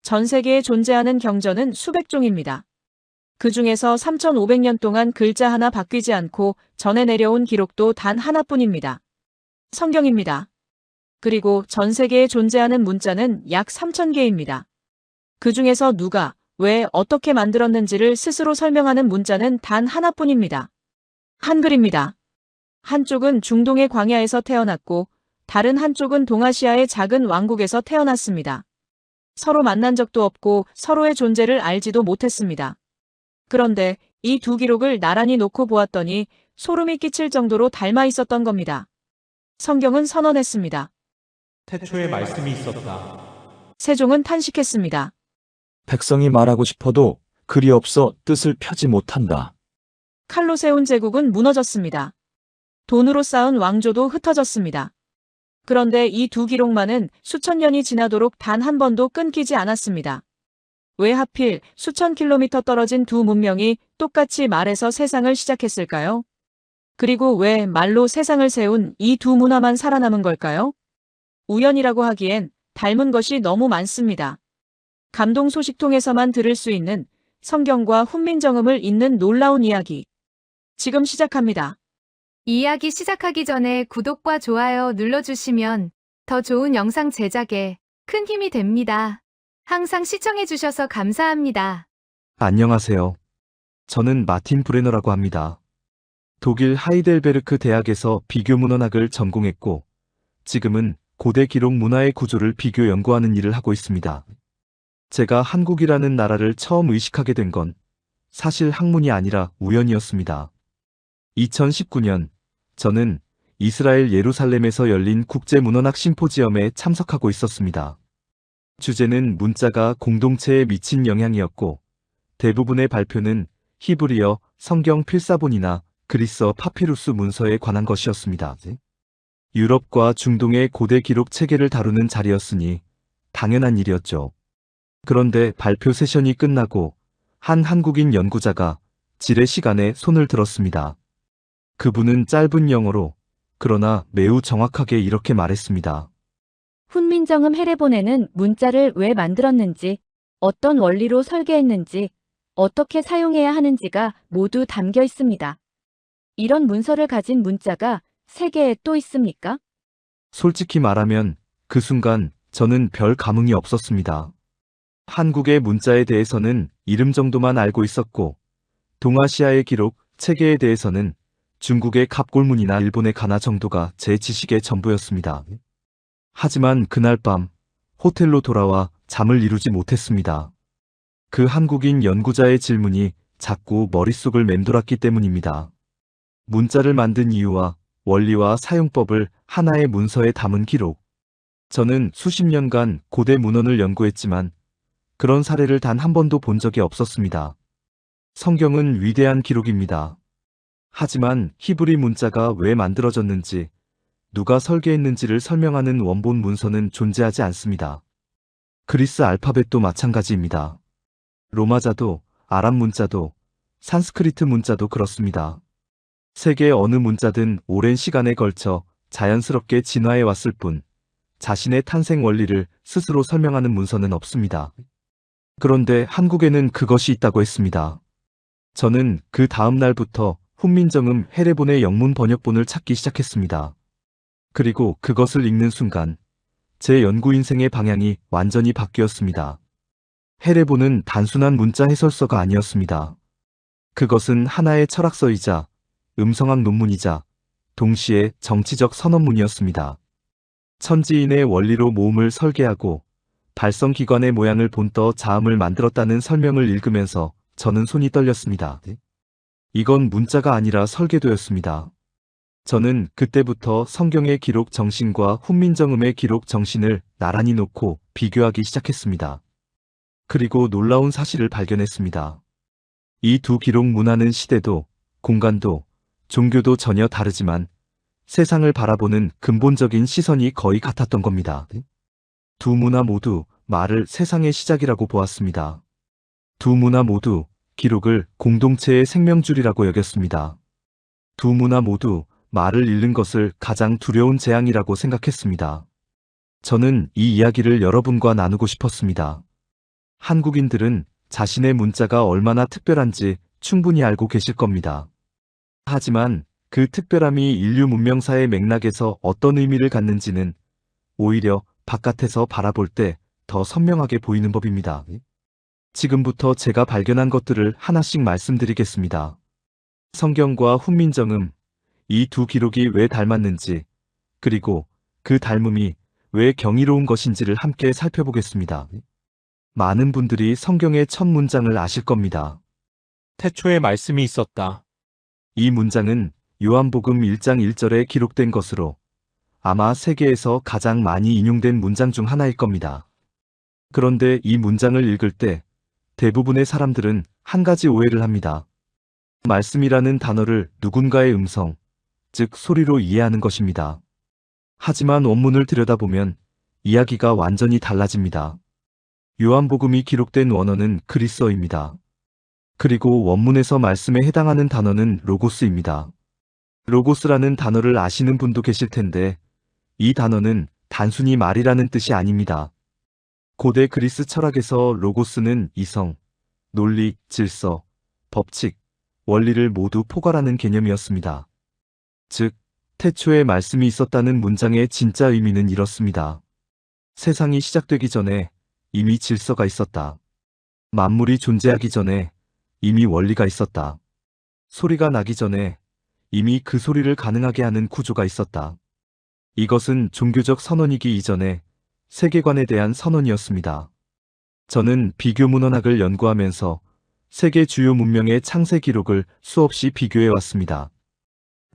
전 세계에 존재하는 경전은 수백 종입니다. 그 중에서 3,500년 동안 글자 하나 바뀌지 않고 전해 내려온 기록도 단 하나뿐입니다. 성경입니다. 그리고 전 세계에 존재하는 문자는 약 3,000개입니다. 그 중에서 누가, 왜, 어떻게 만들었는지를 스스로 설명하는 문자는 단 하나뿐입니다. 한글입니다. 한쪽은 중동의 광야에서 태어났고, 다른 한쪽은 동아시아의 작은 왕국에서 태어났습니다. 서로 만난 적도 없고 서로의 존재를 알지도 못했습니다. 그런데 이 두 기록을 나란히 놓고 보았더니 소름이 끼칠 정도로 닮아 있었던 겁니다. 성경은 선언했습니다. 태초에 말씀이 있었다. 세종은 탄식했습니다. 백성이 말하고 싶어도 글이 없어 뜻을 펴지 못한다. 칼로 세운 제국은 무너졌습니다. 돈으로 쌓은 왕조도 흩어졌습니다. 그런데 이 두 기록만은 수천 년이 지나도록 단 한 번도 끊기지 않았습니다. 왜 하필 수천 킬로미터 떨어진 두 문명이 똑같이 말에서 세상을 시작했을까요? 그리고 왜 말로 세상을 세운 이 두 문화만 살아남은 걸까요? 우연이라고 하기엔 닮은 것이 너무 많습니다. 감동 소식통에서만 들을 수 있는 성경과 훈민정음을 잇는 놀라운 이야기. 지금 시작합니다. 이야기 시작하기 전에 구독과 좋아요 눌러주시면 더 좋은 영상 제작에 큰 힘이 됩니다. 항상 시청해주셔서 감사합니다. 안녕하세요. 저는 마틴 브레너라고 합니다. 독일 하이델베르크 대학에서 비교문헌학을 전공했고, 지금은 고대 기록 문화의 구조를 비교 연구하는 일을 하고 있습니다. 제가 한국이라는 나라를 처음 의식하게 된 건 사실 학문이 아니라 우연이었습니다. 2019년, 저는 이스라엘 예루살렘에서 열린 국제문헌학 심포지엄에 참석하고 있었습니다. 주제는 문자가 공동체에 미친 영향이었고, 대부분의 발표는 히브리어 성경 필사본이나 그리스어 파피루스 문서에 관한 것이었습니다. 유럽과 중동의 고대 기록 체계를 다루는 자리였으니 당연한 일이었죠. 그런데 발표 세션이 끝나고 한 한국인 연구자가 질의 시간에 손을 들었습니다. 그분은 짧은 영어로, 그러나 매우 정확하게 이렇게 말했습니다. 훈민정음 해례본에는 문자를 왜 만들었는지, 어떤 원리로 설계했는지, 어떻게 사용해야 하는지가 모두 담겨 있습니다. 이런 문서를 가진 문자가 세계에 또 있습니까? 솔직히 말하면 그 순간 저는 별 감흥이 없었습니다. 한국의 문자에 대해서는 이름 정도만 알고 있었고, 동아시아의 기록, 체계에 대해서는 중국의 갑골문이나 일본의 가나 정도가 제 지식의 전부였습니다. 하지만 그날 밤 호텔로 돌아와 잠을 이루지 못했습니다. 그 한국인 연구자의 질문이 자꾸 머릿속을 맴돌았기 때문입니다. 문자를 만든 이유와 원리와 사용법을 하나의 문서에 담은 기록. 저는 수십 년간 고대 문헌을 연구했지만 그런 사례를 단 한 번도 본 적이 없었습니다. 성경은 위대한 기록입니다. 하지만 히브리 문자가 왜 만들어졌는지, 누가 설계했는지를 설명하는 원본 문서는 존재하지 않습니다. 그리스 알파벳도 마찬가지입니다. 로마자도, 아랍 문자도, 산스크리트 문자도 그렇습니다. 세계 어느 문자든 오랜 시간에 걸쳐 자연스럽게 진화해 왔을 뿐, 자신의 탄생 원리를 스스로 설명하는 문서는 없습니다. 그런데 한국에는 그것이 있다고 했습니다. 저는 그 다음 날부터 훈민정음 해례본의 영문 번역본을 찾기 시작했습니다. 그리고 그것을 읽는 순간 제 연구 인생의 방향이 완전히 바뀌었습니다. 해례본은 단순한 문자 해설서가 아니었습니다. 그것은 하나의 철학서이자 음성학 논문이자 동시에 정치적 선언문이었습니다. 천지인의 원리로 모음을 설계하고 발성기관의 모양을 본떠 자음을 만들었다는 설명을 읽으면서 저는 손이 떨렸습니다. 이건 문자가 아니라 설계도였습니다. 저는 그때부터 성경의 기록 정신과 훈민정음의 기록 정신을 나란히 놓고 비교하기 시작했습니다. 그리고 놀라운 사실을 발견했습니다. 이 두 기록 문화는 시대도, 공간도, 종교도 전혀 다르지만 세상을 바라보는 근본적인 시선이 거의 같았던 겁니다. 두 문화 모두 말을 세상의 시작이라고 보았습니다. 두 문화 모두 기록을 공동체의 생명줄이라고 여겼습니다. 두 문화 모두 말을 잃는 것을 가장 두려운 재앙이라고 생각했습니다. 저는 이 이야기를 여러분과 나누고 싶었습니다. 한국인들은 자신의 문자가 얼마나 특별한지 충분히 알고 계실 겁니다. 하지만 그 특별함이 인류 문명사의 맥락에서 어떤 의미를 갖는지는 오히려 바깥에서 바라볼 때 더 선명하게 보이는 법입니다. 지금부터 제가 발견한 것들을 하나씩 말씀드리겠습니다. 성경과 훈민정음, 이 두 기록이 왜 닮았는지, 그리고 그 닮음이 왜 경이로운 것인지를 함께 살펴보겠습니다. 많은 분들이 성경의 첫 문장을 아실 겁니다. 태초에 말씀이 있었다. 이 문장은 요한복음 1장 1절에 기록된 것으로 아마 세계에서 가장 많이 인용된 문장 중 하나일 겁니다. 그런데 이 문장을 읽을 때 대부분의 사람들은 한 가지 오해를 합니다. 말씀이라는 단어를 누군가의 음성, 즉 소리로 이해하는 것입니다. 하지만 원문을 들여다보면 이야기가 완전히 달라집니다. 요한복음이 기록된 원어는 그리스어입니다. 그리고 원문에서 말씀에 해당하는 단어는 로고스입니다. 로고스라는 단어를 아시는 분도 계실 텐데 이 단어는 단순히 말이라는 뜻이 아닙니다. 고대 그리스 철학에서 로고스는 이성, 논리, 질서, 법칙, 원리를 모두 포괄하는 개념이었습니다. 즉, 태초에 말씀이 있었다는 문장의 진짜 의미는 이렇습니다. 세상이 시작되기 전에 이미 질서가 있었다. 만물이 존재하기 전에 이미 원리가 있었다. 소리가 나기 전에 이미 그 소리를 가능하게 하는 구조가 있었다. 이것은 종교적 선언이기 이전에 세계관에 대한 선언이었습니다. 저는 비교문헌학을 연구하면서 세계 주요 문명의 창세 기록을 수없이 비교해 왔습니다.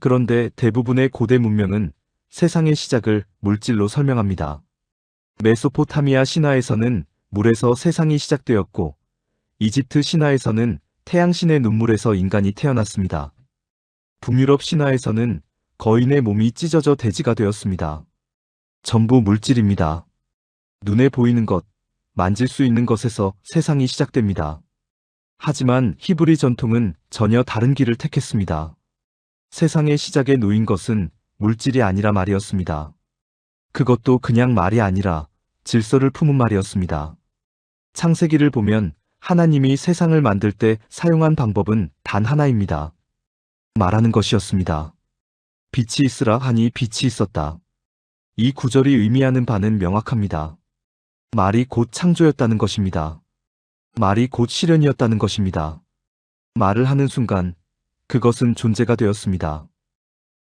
그런데 대부분의 고대 문명은 세상의 시작을 물질로 설명합니다. 메소포타미아 신화에서는 물에서 세상이 시작되었고, 이집트 신화에서는 태양신의 눈물에서 인간이 태어났습니다. 북유럽 신화에서는 거인의 몸이 찢어져 돼지가 되었습니다. 전부 물질입니다. 눈에 보이는 것, 만질 수 있는 것에서 세상이 시작됩니다. 하지만 히브리 전통은 전혀 다른 길을 택했습니다. 세상의 시작에 놓인 것은 물질이 아니라 말이었습니다. 그것도 그냥 말이 아니라 질서를 품은 말이었습니다. 창세기를 보면 하나님이 세상을 만들 때 사용한 방법은 단 하나입니다. 말하는 것이었습니다. 빛이 있으라 하니 빛이 있었다. 이 구절이 의미하는 바는 명확합니다. 말이 곧 창조였다는 것입니다. 말이 곧 실현이었다는 것입니다. 말을 하는 순간 그것은 존재가 되었습니다.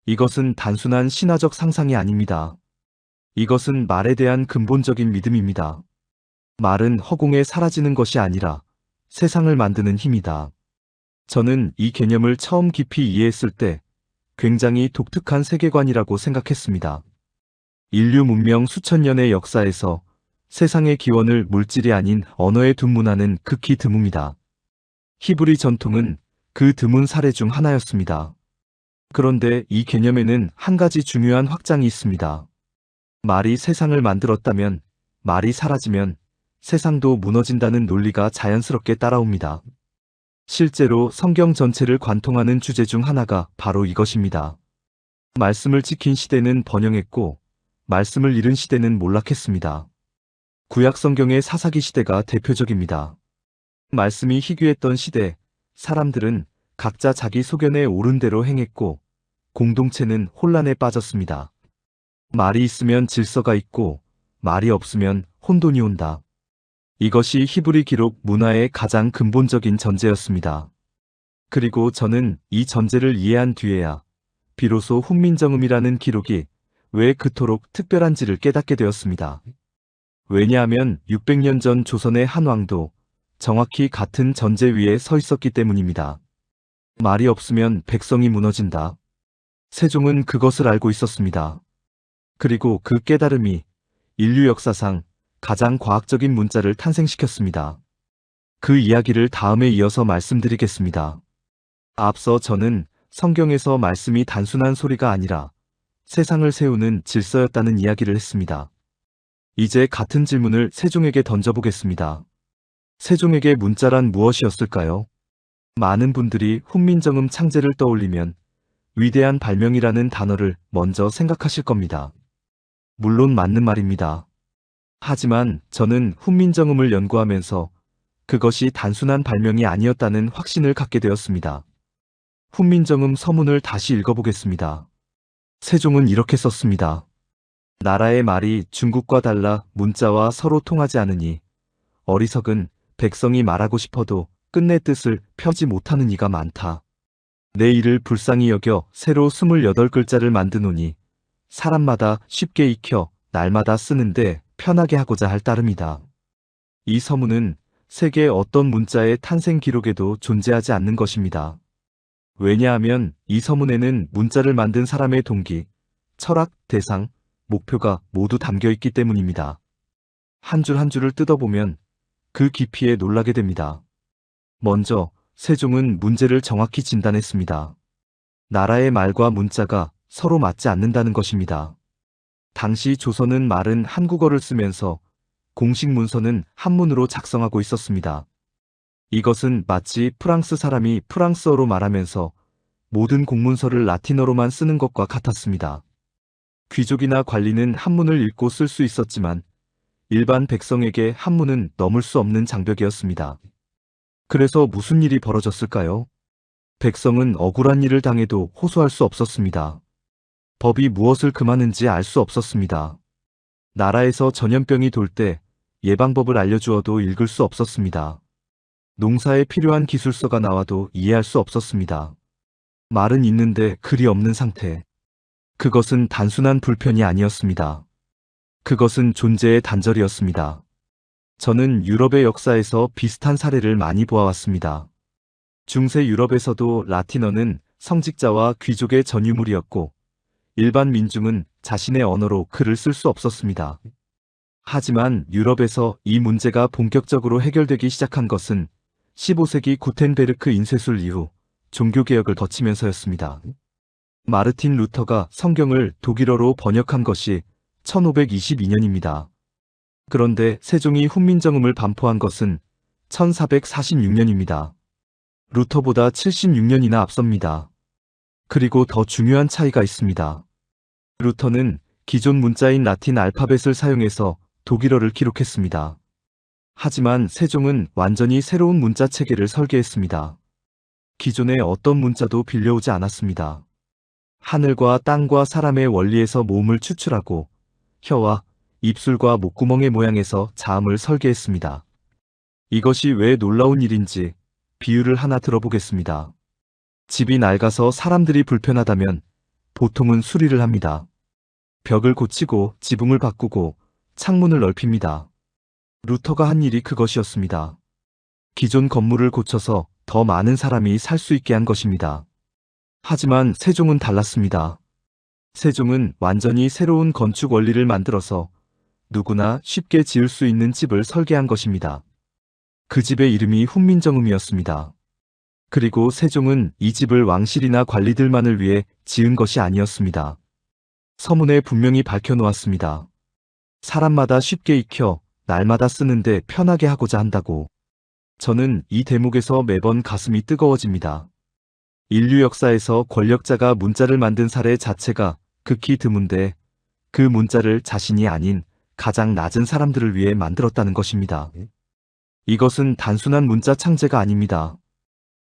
이것은 단순한 신화적 상상이 아닙니다. 이것은 말에 대한 근본적인 믿음입니다. 말은 허공에 사라지는 것이 아니라 세상을 만드는 힘이다. 저는 이 개념을 처음 깊이 이해했을 때 굉장히 독특한 세계관이라고 생각했습니다. 인류 문명 수천 년의 역사에서 세상의 기원을 물질이 아닌 언어에 둔 문화는 극히 드뭅니다. 히브리 전통은 그 드문 사례 중 하나였습니다. 그런데 이 개념에는 한 가지 중요한 확장이 있습니다. 말이 세상을 만들었다면, 말이 사라지면 세상도 무너진다는 논리가 자연스럽게 따라옵니다. 실제로 성경 전체를 관통하는 주제 중 하나가 바로 이것입니다. 말씀을 지킨 시대는 번영했고, 말씀을 잃은 시대는 몰락했습니다. 구약 성경의 사사기 시대가 대표적입니다. 말씀이 희귀했던 시대, 사람들은 각자 자기 소견에 옳은 대로 행했고, 공동체는 혼란에 빠졌습니다. 말이 있으면 질서가 있고, 말이 없으면 혼돈이 온다. 이것이 히브리 기록 문화의 가장 근본적인 전제였습니다. 그리고 저는 이 전제를 이해한 뒤에야 비로소 훈민정음이라는 기록이 왜 그토록 특별한지를 깨닫게 되었습니다. 왜냐하면 600년 전 조선의 한 왕도 정확히 같은 전제 위에 서 있었기 때문입니다. 말이 없으면 백성이 무너진다. 세종은 그것을 알고 있었습니다. 그리고 그 깨달음이 인류 역사상 가장 과학적인 문자를 탄생시켰습니다. 그 이야기를 다음에 이어서 말씀드리겠습니다. 앞서 저는 성경에서 말씀이 단순한 소리가 아니라 세상을 세우는 질서였다는 이야기를 했습니다. 이제 같은 질문을 세종에게 던져보겠습니다. 세종에게 문자란 무엇이었을까요? 많은 분들이 훈민정음 창제를 떠올리면 위대한 발명이라는 단어를 먼저 생각하실 겁니다. 물론 맞는 말입니다. 하지만 저는 훈민정음을 연구하면서 그것이 단순한 발명이 아니었다는 확신을 갖게 되었습니다. 훈민정음 서문을 다시 읽어보겠습니다. 세종은 이렇게 썼습니다. 나라의 말이 중국과 달라 문자와 서로 통하지 않으니 어리석은 백성이 말하고 싶어도 끝내 뜻을 펴지 못하는 이가 많다. 내 일을 불쌍히 여겨 새로 28글자를 만드노니 사람마다 쉽게 익혀 날마다 쓰는데 편하게 하고자 할 따름이다. 이 서문은 세계 어떤 문자의 탄생 기록에도 존재하지 않는 것입니다. 왜냐하면 이 서문에는 문자를 만든 사람의 동기, 철학, 대상, 목표가 모두 담겨 있기 때문입니다. 한 줄 한 줄을 뜯어보면 그 깊이에 놀라게 됩니다. 먼저 세종은 문제를 정확히 진단했습니다. 나라의 말과 문자가 서로 맞지 않는다는 것입니다. 당시 조선은 말은 한국어를 쓰면서 공식 문서는 한문으로 작성하고 있었습니다. 이것은 마치 프랑스 사람이 프랑스어로 말하면서 모든 공문서를 라틴어로만 쓰는 것과 같았습니다. 귀족이나 관리는 한문을 읽고 쓸 수 있었지만 일반 백성에게 한문은 넘을 수 없는 장벽이었습니다. 그래서 무슨 일이 벌어졌을까요? 백성은 억울한 일을 당해도 호소할 수 없었습니다. 법이 무엇을 금하는지 알 수 없었습니다. 나라에서 전염병이 돌 때 예방법을 알려주어도 읽을 수 없었습니다. 농사에 필요한 기술서가 나와도 이해할 수 없었습니다. 말은 있는데 글이 없는 상태. 그것은 단순한 불편이 아니었습니다. 그것은 존재의 단절이었습니다. 저는 유럽의 역사에서 비슷한 사례를 많이 보아왔습니다. 중세 유럽에서도 라틴어는 성직자와 귀족의 전유물이었고 일반 민중은 자신의 언어로 글을 쓸 수 없었습니다. 하지만 유럽에서 이 문제가 본격적으로 해결되기 시작한 것은 15세기 구텐베르크 인쇄술 이후 종교개혁을 거치면서였습니다. 마르틴 루터가 성경을 독일어로 번역한 것이 1522년입니다. 그런데 세종이 훈민정음을 반포한 것은 1446년입니다. 루터보다 76년이나 앞섭니다. 그리고 더 중요한 차이가 있습니다. 루터는 기존 문자인 라틴 알파벳을 사용해서 독일어를 기록했습니다. 하지만 세종은 완전히 새로운 문자 체계를 설계했습니다. 기존의 어떤 문자도 빌려오지 않았습니다. 하늘과 땅과 사람의 원리에서 모음을 추출하고 혀와 입술과 목구멍의 모양에서 자음을 설계했습니다. 이것이 왜 놀라운 일인지 비유를 하나 들어보겠습니다. 집이 낡아서 사람들이 불편하다면 보통은 수리를 합니다. 벽을 고치고 지붕을 바꾸고 창문을 넓힙니다. 루터가 한 일이 그것이었습니다. 기존 건물을 고쳐서 더 많은 사람이 살 수 있게 한 것입니다. 하지만 세종은 달랐습니다. 세종은 완전히 새로운 건축 원리를 만들어서 누구나 쉽게 지을 수 있는 집을 설계한 것입니다. 그 집의 이름이 훈민정음이었습니다. 그리고 세종은 이 집을 왕실이나 관리들만을 위해 지은 것이 아니었습니다. 서문에 분명히 밝혀놓았습니다. 사람마다 쉽게 익혀 날마다 쓰는데 편하게 하고자 한다고. 저는 이 대목에서 매번 가슴이 뜨거워집니다. 인류 역사에서 권력자가 문자를 만든 사례 자체가 극히 드문데 그 문자를 자신이 아닌 가장 낮은 사람들을 위해 만들었다는 것입니다. 이것은 단순한 문자 창제가 아닙니다.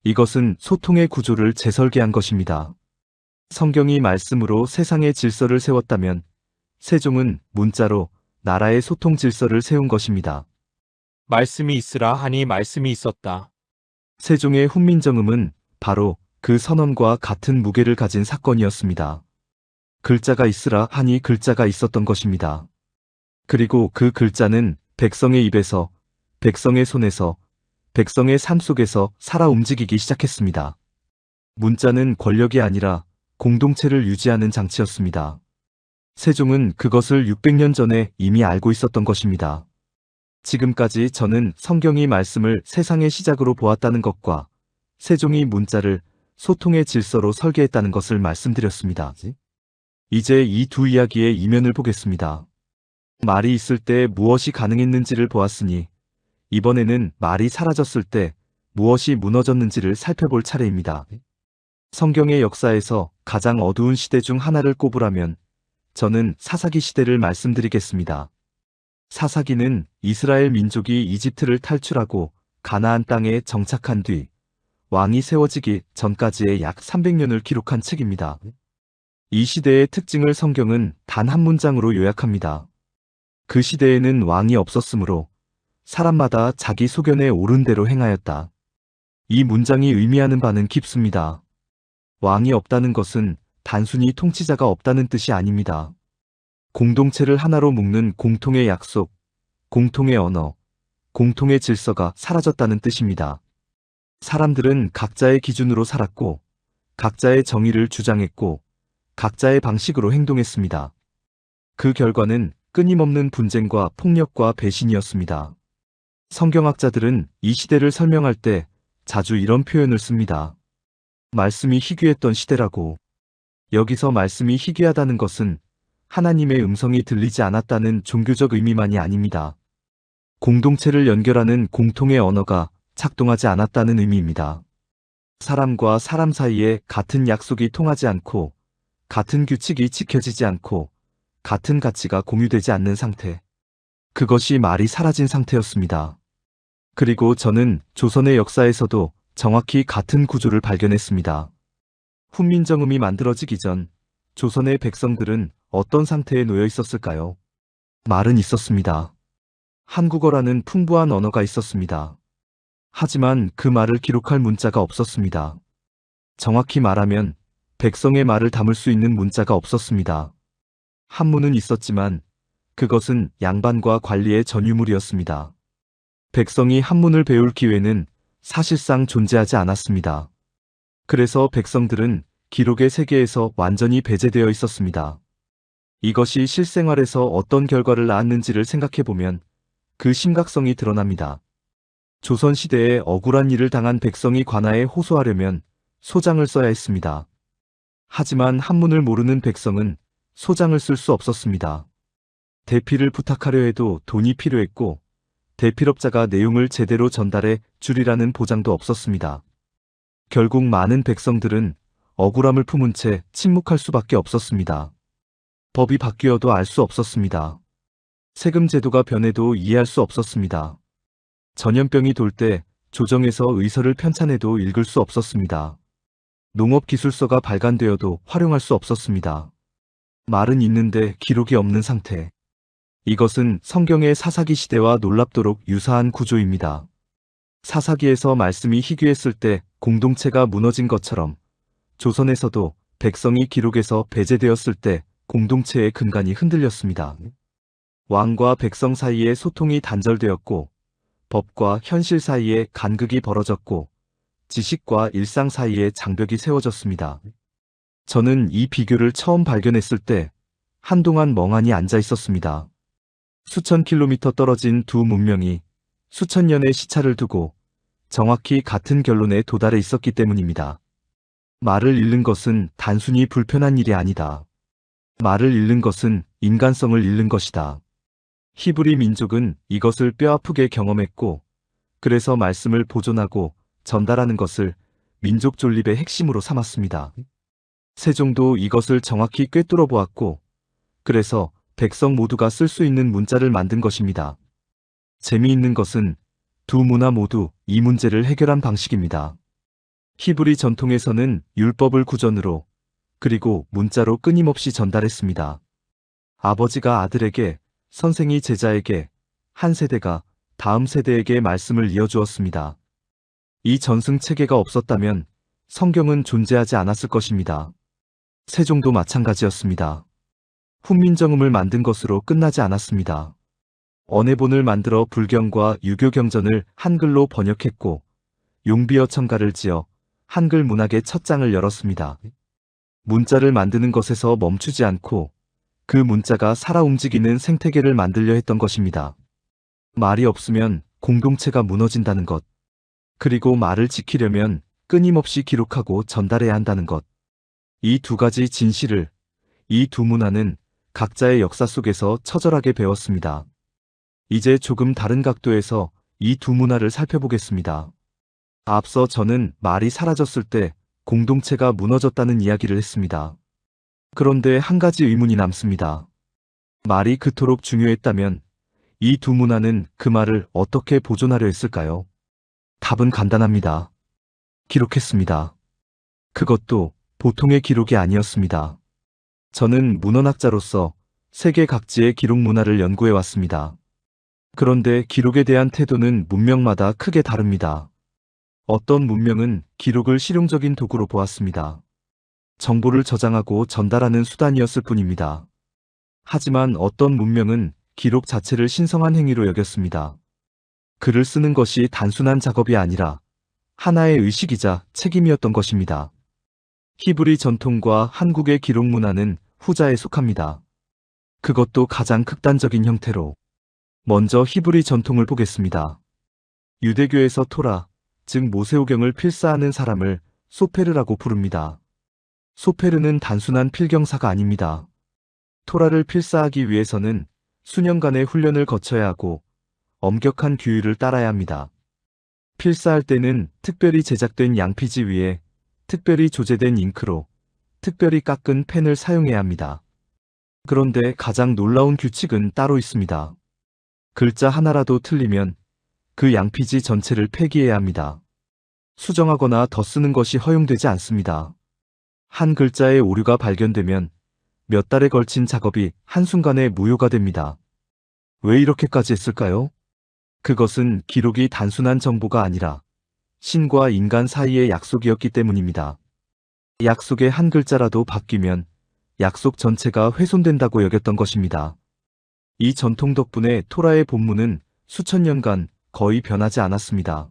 이것은 소통의 구조를 재설계한 것입니다. 성경이 말씀으로 세상의 질서를 세웠다면 세종은 문자로 나라의 소통 질서를 세운 것입니다. 말씀이 있으라 하니 말씀이 있었다. 세종의 훈민정음은 바로 그 선언과 같은 무게를 가진 사건이었습니다. 글자가 있으라 하니 글자가 있었던 것입니다. 그리고 그 글자는 백성의 입에서, 백성의 손에서, 백성의 삶 속에서 살아 움직이기 시작했습니다. 문자는 권력이 아니라 공동체를 유지하는 장치였습니다. 세종은 그것을 600년 전에 이미 알고 있었던 것입니다. 지금까지 저는 성경이 말씀을 세상의 시작으로 보았다는 것과 세종이 문자를 소통의 질서로 설계했다는 것을 말씀드렸습니다. 이제 이 두 이야기의 이면을 보겠습니다. 말이 있을 때 무엇이 가능했는지를 보았으니 이번에는 말이 사라졌을 때 무엇이 무너졌는지를 살펴볼 차례입니다. 성경의 역사에서 가장 어두운 시대 중 하나를 꼽으라면 저는 사사기 시대를 말씀드리겠습니다. 사사기는 이스라엘 민족이 이집트를 탈출하고 가나안 땅에 정착한 뒤 왕이 세워지기 전까지의 약 300년을 기록한 책입니다. 이 시대의 특징을 성경은 단 한 문장으로 요약합니다. 그 시대에는 왕이 없었으므로 사람마다 자기 소견에 옳은 대로 행하였다. 이 문장이 의미하는 바는 깊습니다. 왕이 없다는 것은 단순히 통치자가 없다는 뜻이 아닙니다. 공동체를 하나로 묶는 공통의 약속, 공통의 언어, 공통의 질서가 사라졌다는 뜻입니다. 사람들은 각자의 기준으로 살았고, 각자의 정의를 주장했고, 각자의 방식으로 행동했습니다. 그 결과는 끊임없는 분쟁과 폭력과 배신이었습니다. 성경학자들은 이 시대를 설명할 때 자주 이런 표현을 씁니다. 말씀이 희귀했던 시대라고. 여기서 말씀이 희귀하다는 것은 하나님의 음성이 들리지 않았다는 종교적 의미만이 아닙니다. 공동체를 연결하는 공통의 언어가 작동하지 않았다는 의미입니다. 사람과 사람 사이에 같은 약속이 통하지 않고, 같은 규칙이 지켜지지 않고, 같은 가치가 공유되지 않는 상태. 그것이 말이 사라진 상태였습니다. 그리고 저는 조선의 역사에서도 정확히 같은 구조를 발견했습니다. 훈민정음이 만들어지기 전 조선의 백성들은 어떤 상태에 놓여 있었을까요? 말은 있었습니다. 한국어라는 풍부한 언어가 있었습니다. 하지만 그 말을 기록할 문자가 없었습니다. 정확히 말하면 백성의 말을 담을 수 있는 문자가 없었습니다. 한문은 있었지만 그것은 양반과 관리의 전유물이었습니다. 백성이 한문을 배울 기회는 사실상 존재하지 않았습니다. 그래서 백성들은 기록의 세계에서 완전히 배제되어 있었습니다. 이것이 실생활에서 어떤 결과를 낳았는지를 생각해보면 그 심각성이 드러납니다. 조선시대에 억울한 일을 당한 백성이 관아에 호소하려면 소장을 써야 했습니다. 하지만 한문을 모르는 백성은 소장을 쓸 수 없었습니다. 대피를 부탁하려 해도 돈이 필요했고, 대필업자가 내용을 제대로 전달해 주리라는 보장도 없었습니다. 결국 많은 백성들은 억울함을 품은 채 침묵할 수밖에 없었습니다. 법이 바뀌어도 알 수 없었습니다. 세금 제도가 변해도 이해할 수 없었습니다. 전염병이 돌 때 조정에서 의서를 편찬해도 읽을 수 없었습니다. 농업기술서가 발간되어도 활용할 수 없었습니다. 말은 있는데 기록이 없는 상태. 이것은 성경의 사사기 시대와 놀랍도록 유사한 구조입니다. 사사기에서 말씀이 희귀했을 때 공동체가 무너진 것처럼 조선에서도 백성이 기록에서 배제되었을 때 공동체의 근간이 흔들렸습니다. 왕과 백성 사이의 소통이 단절되었고, 법과 현실 사이에 간극이 벌어졌고, 지식과 일상 사이에 장벽이 세워졌습니다. 저는 이 비교를 처음 발견했을 때 한동안 멍하니 앉아 있었습니다. 수천 킬로미터 떨어진 두 문명이 수천 년의 시차를 두고 정확히 같은 결론에 도달해 있었기 때문입니다. 말을 잃는 것은 단순히 불편한 일이 아니다. 말을 잃는 것은 인간성을 잃는 것이다. 히브리 민족은 이것을 뼈아프게 경험했고, 그래서 말씀을 보존하고 전달하는 것을 민족 존립의 핵심으로 삼았습니다. 세종도 이것을 정확히 꿰뚫어 보았고, 그래서 백성 모두가 쓸 수 있는 문자를 만든 것입니다. 재미있는 것은 두 문화 모두 이 문제를 해결한 방식입니다. 히브리 전통에서는 율법을 구전으로, 그리고 문자로 끊임없이 전달했습니다. 아버지가 아들에게, 선생이 제자에게, 한 세대가 다음 세대에게 말씀을 이어주었습니다. 이 전승 체계가 없었다면 성경은 존재하지 않았을 것입니다. 세종도 마찬가지였습니다. 훈민정음을 만든 것으로 끝나지 않았습니다. 언해본을 만들어 불경과 유교 경전을 한글로 번역했고, 용비어 첨가를 지어 한글 문학의 첫 장을 열었습니다. 문자를 만드는 것에서 멈추지 않고 그 문자가 살아 움직이는 생태계를 만들려 했던 것입니다. 말이 없으면 공동체가 무너진다는 것, 그리고 말을 지키려면 끊임없이 기록하고 전달해야 한다는 것. 이 두 가지 진실을 이 두 문화는 각자의 역사 속에서 처절하게 배웠습니다. 이제 조금 다른 각도에서 이 두 문화를 살펴보겠습니다. 앞서 저는 말이 사라졌을 때 공동체가 무너졌다는 이야기를 했습니다. 그런데 한 가지 의문이 남습니다. 말이 그토록 중요했다면 이 두 문화는 그 말을 어떻게 보존하려 했을까요? 답은 간단합니다. 기록했습니다. 그것도 보통의 기록이 아니었습니다. 저는 문헌학자로서 세계 각지의 기록 문화를 연구해 왔습니다. 그런데 기록에 대한 태도는 문명마다 크게 다릅니다. 어떤 문명은 기록을 실용적인 도구로 보았습니다. 정보를 저장하고 전달하는 수단이었을 뿐입니다. 하지만 어떤 문명은 기록 자체를 신성한 행위로 여겼습니다. 글을 쓰는 것이 단순한 작업이 아니라 하나의 의식이자 책임이었던 것입니다. 히브리 전통과 한국의 기록 문화는 후자에 속합니다. 그것도 가장 극단적인 형태로. 먼저 히브리 전통을 보겠습니다. 유대교에서 토라, 즉 모세오경을 필사하는 사람을 소페르라고 부릅니다. 소페르는 단순한 필경사가 아닙니다. 토라를 필사하기 위해서는 수년간의 훈련을 거쳐야 하고 엄격한 규율을 따라야 합니다. 필사할 때는 특별히 제작된 양피지 위에 특별히 조제된 잉크로 특별히 깎은 펜을 사용해야 합니다. 그런데 가장 놀라운 규칙은 따로 있습니다. 글자 하나라도 틀리면 그 양피지 전체를 폐기해야 합니다. 수정하거나 더 쓰는 것이 허용되지 않습니다. 한 글자의 오류가 발견되면 몇 달에 걸친 작업이 한순간에 무효가 됩니다. 왜 이렇게까지 했을까요? 그것은 기록이 단순한 정보가 아니라 신과 인간 사이의 약속이었기 때문입니다. 약속의 한 글자라도 바뀌면 약속 전체가 훼손된다고 여겼던 것입니다. 이 전통 덕분에 토라의 본문은 수천 년간 거의 변하지 않았습니다.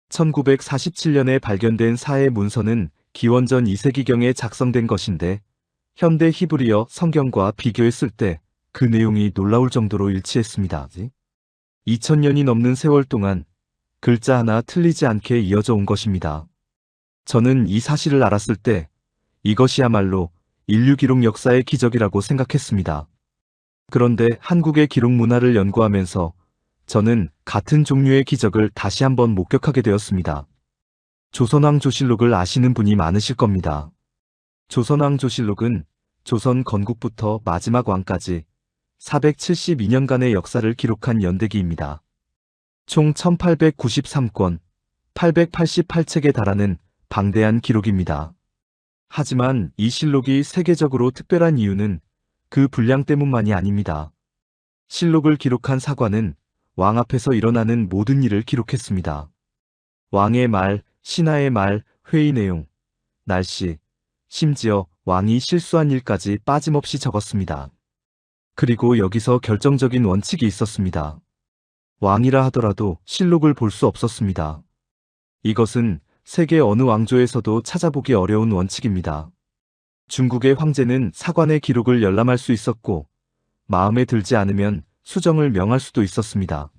1947년에 발견된 사해 문서는 기원전 2세기경에 작성된 것인데 현대 히브리어 성경과 비교했을 때 그 내용이 놀라울 정도로 일치했습니다. 2000년이 넘는 세월 동안 글자 하나 틀리지 않게 이어져 온 것입니다. 저는 이 사실을 알았을 때 이것이야말로 인류 기록 역사의 기적이라고 생각했습니다. 그런데 한국의 기록 문화를 연구하면서 저는 같은 종류의 기적을 다시 한번 목격하게 되었습니다. 조선왕조실록을 아시는 분이 많으실 겁니다. 조선왕조실록은 조선 건국부터 마지막 왕까지 472년간의 역사를 기록한 연대기입니다. 총 1893권, 888책에 달하는 방대한 기록입니다. 하지만 이 실록이 세계적으로 특별한 이유는 그 분량 때문만이 아닙니다. 실록을 기록한 사관은 왕 앞에서 일어나는 모든 일을 기록했습니다. 왕의 말, 신하의 말, 회의 내용, 날씨, 심지어 왕이 실수한 일까지 빠짐없이 적었습니다. 그리고 여기서 결정적인 원칙이 있었습니다. 왕이라 하더라도 실록을 볼 수 없었습니다. 이것은 세계 어느 왕조에서도 찾아보기 어려운 원칙입니다. 중국의 황제는 사관의 기록을 열람할 수 있었고 마음에 들지 않으면 수정을 명할 수도 있었습니다.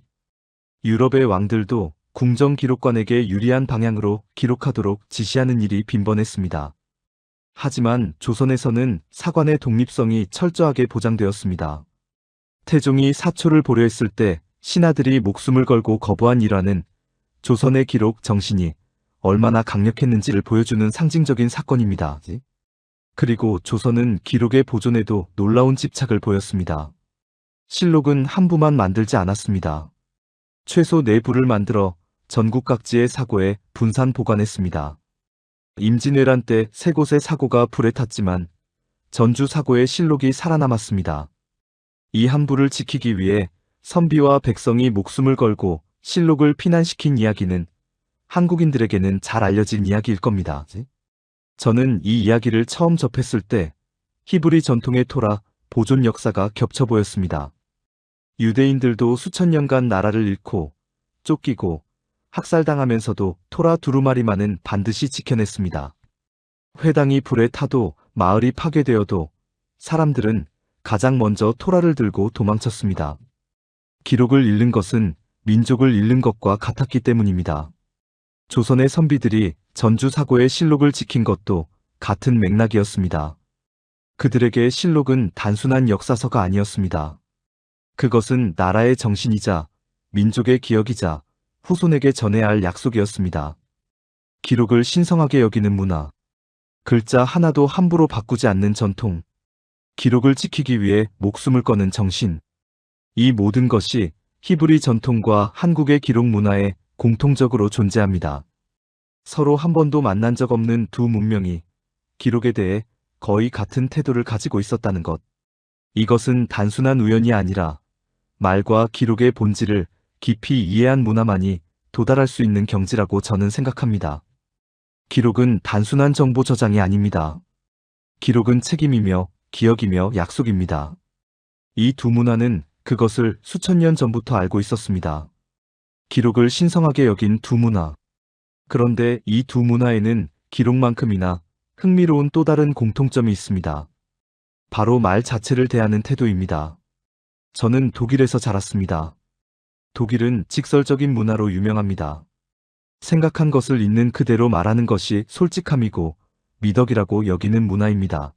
유럽의 왕들도 궁정 기록관에게 유리한 방향으로 기록하도록 지시하는 일이 빈번했습니다. 하지만 조선에서는 사관의 독립성이 철저하게 보장되었습니다. 태종이 사초를 보려 했을 때 신하들이 목숨을 걸고 거부한 일화는 조선의 기록 정신이 얼마나 강력했는지를 보여주는 상징적인 사건입니다. 그리고 조선은 기록의 보존에도 놀라운 집착을 보였습니다. 실록은 한 부만 만들지 않았습니다. 최소 4부를 만들어 전국 각지의 사고에 분산 보관했습니다. 임진왜란 때 3곳의 사고가 불에 탔지만 전주 사고의 실록이 살아남았습니다. 이 한 부를 지키기 위해 선비와 백성이 목숨을 걸고 실록을 피난시킨 이야기는 한국인들에게는 잘 알려진 이야기일 겁니다. 저는 이 이야기를 처음 접했을 때 히브리 전통의 토라 보존 역사가 겹쳐 보였습니다. 유대인들도 수천 년간 나라를 잃고 쫓기고 학살당하면서도 토라 두루마리만은 반드시 지켜냈습니다. 회당이 불에 타도 마을이 파괴되어도 사람들은 가장 먼저 토라를 들고 도망쳤습니다. 기록을 잃는 것은 민족을 잃는 것과 같았기 때문입니다. 조선의 선비들이 전주 사고의 실록을 지킨 것도 같은 맥락이었습니다. 그들에게 실록은 단순한 역사서가 아니었습니다. 그것은 나라의 정신이자 민족의 기억이자 후손에게 전해야 할 약속이었습니다. 기록을 신성하게 여기는 문화, 글자 하나도 함부로 바꾸지 않는 전통, 기록을 지키기 위해 목숨을 거는 정신, 이 모든 것이 히브리 전통과 한국의 기록 문화의 공통적으로 존재합니다. 서로 한 번도 만난 적 없는 두 문명이 기록에 대해 거의 같은 태도를 가지고 있었다는 것. 이것은 단순한 우연이 아니라 말과 기록의 본질을 깊이 이해한 문화만이 도달할 수 있는 경지라고 저는 생각합니다. 기록은 단순한 정보 저장이 아닙니다. 기록은 책임이며 기억이며 약속입니다. 이 두 문화는 그것을 수천 년 전부터 알고 있었습니다. 기록을 신성하게 여긴 두 문화. 그런데 이 두 문화에는 기록만큼이나 흥미로운 또 다른 공통점이 있습니다. 바로 말 자체를 대하는 태도입니다. 저는 독일에서 자랐습니다. 독일은 직설적인 문화로 유명합니다. 생각한 것을 있는 그대로 말하는 것이 솔직함이고 미덕이라고 여기는 문화입니다.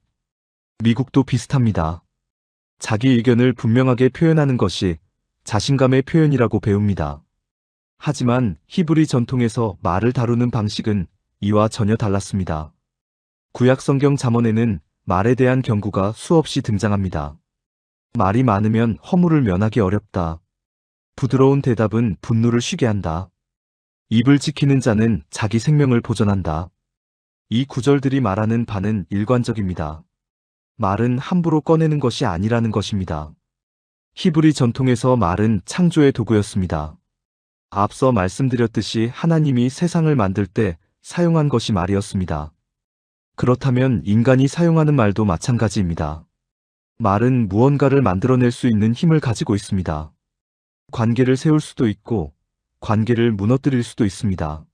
미국도 비슷합니다. 자기 의견을 분명하게 표현하는 것이 자신감의 표현이라고 배웁니다. 하지만 히브리 전통에서 말을 다루는 방식은 이와 전혀 달랐습니다. 구약 성경 잠언에는 말에 대한 경고가 수없이 등장합니다. 말이 많으면 허물을 면하기 어렵다. 부드러운 대답은 분노를 쉬게 한다. 입을 지키는 자는 자기 생명을 보존한다. 이 구절들이 말하는 바는 일관적입니다. 말은 함부로 꺼내는 것이 아니라는 것입니다. 히브리 전통에서 말은 창조의 도구였습니다. 앞서 말씀드렸듯이 하나님이 세상을 만들 때 사용한 것이 말이었습니다. 그렇다면 인간이 사용하는 말도 마찬가지입니다. 말은 무언가를 만들어낼 수 있는 힘을 가지고 있습니다. 관계를 세울 수도 있고 관계를 무너뜨릴 수도 있습니다.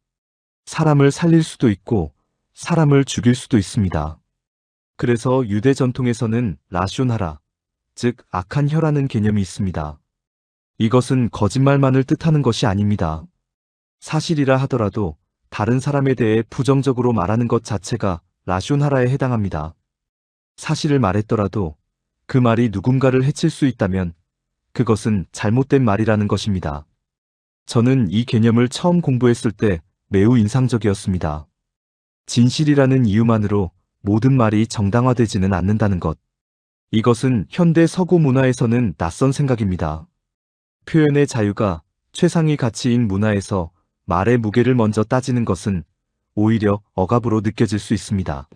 사람을 살릴 수도 있고 사람을 죽일 수도 있습니다. 그래서 유대 전통에서는 라숀하라, 즉 악한 혀라는 개념이 있습니다. 이것은 거짓말만을 뜻하는 것이 아닙니다. 사실이라 하더라도 다른 사람에 대해 부정적으로 말하는 것 자체가 라숀하라에 해당합니다. 사실을 말했더라도 그 말이 누군가를 해칠 수 있다면 그것은 잘못된 말이라는 것입니다. 저는 이 개념을 처음 공부했을 때 매우 인상적이었습니다. 진실이라는 이유만으로 모든 말이 정당화되지는 않는다는 것. 이것은 현대 서구 문화에서는 낯선 생각입니다. 표현의 자유가 최상위 가치인 문화에서 말의 무게를 먼저 따지는 것은 오히려 억압으로 느껴질 수 있습니다.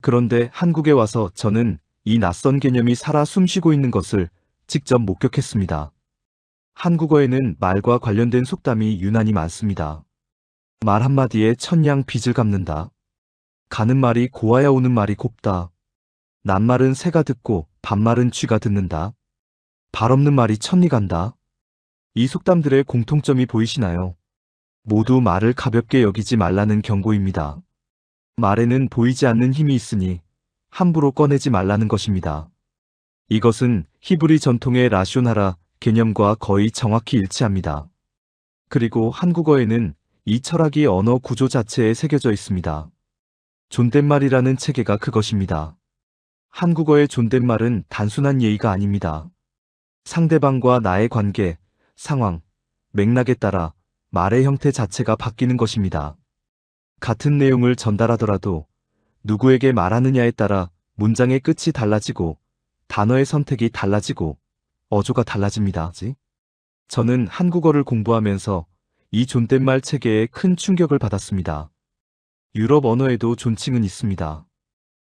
그런데 한국에 와서 저는 이 낯선 개념이 살아 숨쉬고 있는 것을 직접 목격했습니다. 한국어에는 말과 관련된 속담이 유난히 많습니다. 말 한마디에 천냥 빚을 갚는다. 가는 말이 고와야 오는 말이 곱다. 낱말은 새가 듣고 반말은 쥐가 듣는다. 발 없는 말이 천리 간다. 이 속담들의 공통점이 보이시나요? 모두 말을 가볍게 여기지 말라는 경고입니다. 말에는 보이지 않는 힘이 있으니 함부로 꺼내지 말라는 것입니다. 이것은 히브리 전통의 라숀하라 개념과 거의 정확히 일치합니다. 그리고 한국어에는 이 철학이 언어 구조 자체에 새겨져 있습니다. 존댓말이라는 체계가 그것입니다. 한국어의 존댓말은 단순한 예의가 아닙니다. 상대방과 나의 관계, 상황, 맥락에 따라 말의 형태 자체가 바뀌는 것입니다. 같은 내용을 전달하더라도 누구에게 말하느냐에 따라 문장의 끝이 달라지고 단어의 선택이 달라지고 어조가 달라집니다. 저는 한국어를 공부하면서 이 존댓말 체계에 큰 충격을 받았습니다. 유럽 언어에도 존칭은 있습니다.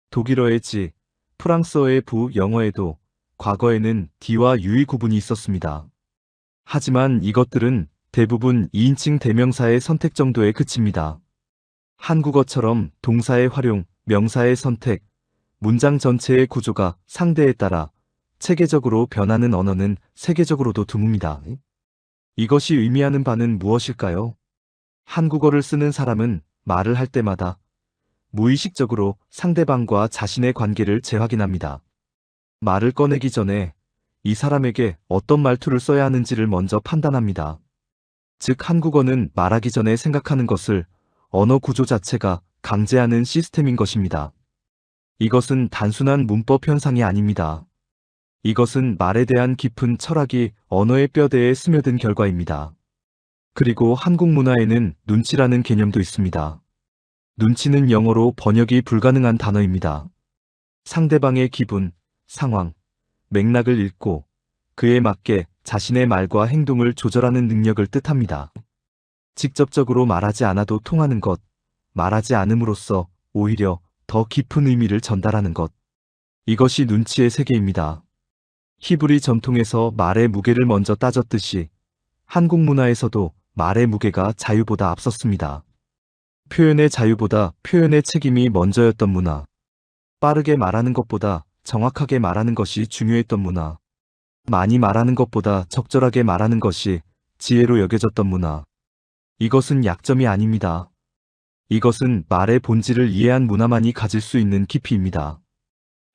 독일어의 지, 프랑스어의 부, 영어에도 과거에는 D와 U의 구분이 있었습니다. 하지만 이것들은 대부분 2인칭 대명사의 선택 정도에 그칩니다. 한국어처럼 동사의 활용, 명사의 선택, 문장 전체의 구조가 상대에 따라 체계적으로 변하는 언어는 세계적으로도 드뭅니다. 이것이 의미하는 바는 무엇일까요? 한국어를 쓰는 사람은 말을 할 때마다 무의식적으로 상대방과 자신의 관계를 재확인합니다. 말을 꺼내기 전에 이 사람에게 어떤 말투를 써야 하는지를 먼저 판단합니다. 즉 한국어는 말하기 전에 생각하는 것을 언어 구조 자체가 강제하는 시스템인 것입니다. 이것은 단순한 문법 현상이 아닙니다. 이것은 말에 대한 깊은 철학이 언어의 뼈대에 스며든 결과입니다. 그리고 한국 문화에는 눈치라는 개념도 있습니다. 눈치는 영어로 번역이 불가능한 단어입니다. 상대방의 기분, 상황, 맥락을 읽고 그에 맞게 자신의 말과 행동을 조절하는 능력을 뜻합니다. 직접적으로 말하지 않아도 통하는 것, 말하지 않음으로써 오히려 더 깊은 의미를 전달하는 것. 이것이 눈치의 세계입니다. 히브리 전통에서 말의 무게를 먼저 따졌듯이 한국 문화에서도 말의 무게가 자유보다 앞섰습니다. 표현의 자유보다 표현의 책임이 먼저였던 문화. 빠르게 말하는 것보다 정확하게 말하는 것이 중요했던 문화. 많이 말하는 것보다 적절하게 말하는 것이 지혜로 여겨졌던 문화. 이것은 약점이 아닙니다. 이것은 말의 본질을 이해한 문화만이 가질 수 있는 깊이입니다.